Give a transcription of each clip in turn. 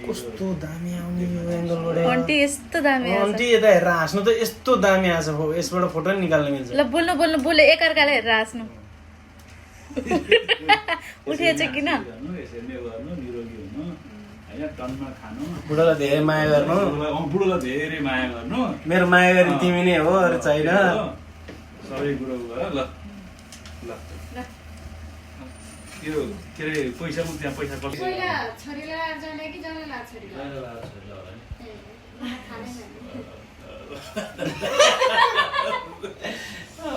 कस्तो दामी आउने यो एङ्गलबाट आन्टी यस्तो दामी आछ आन्टी यता हेरेर हाँस्नु त यस्तो दामी आछ हो यसबाट फोटो नि निकाल्न मिल्छ ल बोल्नु बोल्नु बोले एकअर्काले हेरेर हाँस्नु उठेछ किन बुढोलाई धेरै माया गर्नु बुढोलाई धेरै माया गर्नु मेरो माया गरी तिमी नै हो अरू छैन सबै कुरो ल ल यो के अरे पैसा म त्यहाँ पैसा कति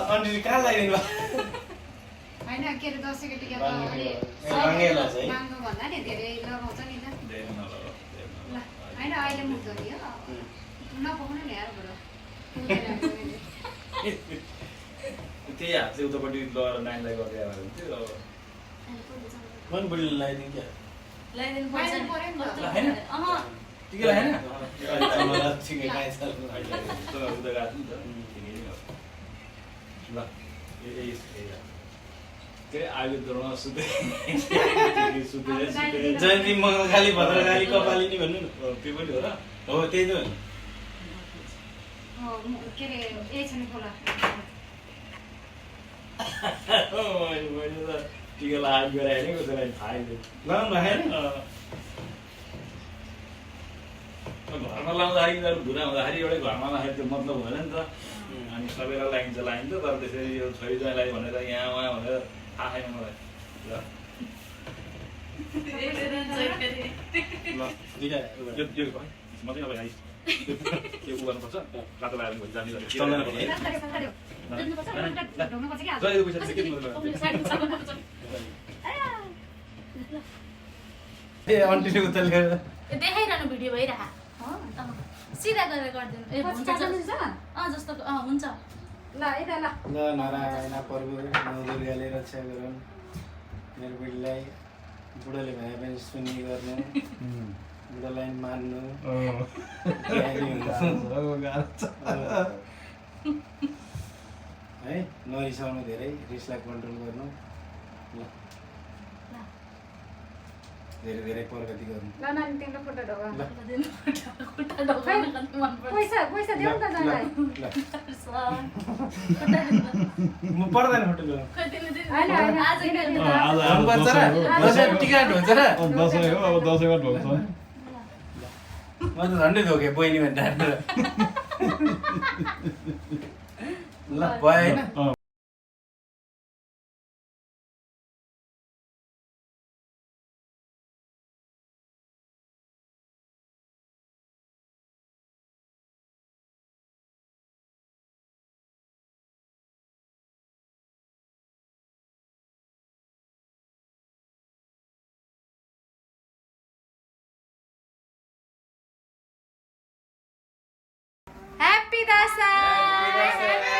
अनि कहाँ लाग्यो होइन के अरे दसैँको टिका त महँगो भन्दा नि धेरै लगाउँछ नि त होइन अहिले मुक्छ नि हो नपाउनु नि यार बरु त्यही हात चाहिँ उतापट्टि लगेर नानीलाई गर्दै आएर हुन्थ्यो मन बुढीले लगाइदिउँ क्या ल्याइदिनु बाहिर पर्यो नि त होइन टिका होइन ठिकै काहीँ छ उता गएको नि त ल के आगो दौडमा सुते जयन्ती मङ्गलकाली भद्रकाली कपाली नि भन्नु न त्यो पनि हो र हो त्यही त हो के अरे ए छ नि खोला मैले त टिका लगाएर गराएँ नि कसैलाई थाहै थिएन लगाउनु राखेन घरमा लाउँदाखेरि त धुरा हुँदाखेरि एउटै घरमा लाउँदाखेरि त्यो मतलब हुँदैन नि त अनि सबैलाई लगाइन्छ तर त्यसरी यो छोरी ज्वाइँलाई भनेर यहाँ उहाँ भनेर थाहा छैन मलाई ल दुईटा यो मात्रै नभए आइस यो उ गर्नुपर्छ रातो लगाएर भोलि जाने ढोग्नुपर्छ कि जहिले पैसा चाहिँ के ए अन्टीले उता लिएर देखाइरहनु भिडियो भइरह सिधा गरेर गरिदिनु ए हुन्छ जस्तो हुन्छ ल यता ल ल नारायण प्रभु नवदुर्गाले रक्षा गरून् मेरो बुढीलाई बुढोले भने पनि सुन्ने गर्नु बुढोलाई मान्नु है नरिसाउनु धेरै रिसलाई कन्ट्रोल गर्नु ल धेरै धेरै प्रगति गर्नु ल नानी तिम्रो फोटो ढोगा खुट्टा ढोक्न पैसा देऊ नि त नानीलाई म पर्दैन फोटो ल्याउनु होइन आज पर्छ र दसैँ टिका ढोन्छ र दसैँ हो अब दसैँमा ढोक्छ म त झन्डै धोकेँ बहिनी भनेर ल भयो होइन Happy Dasai!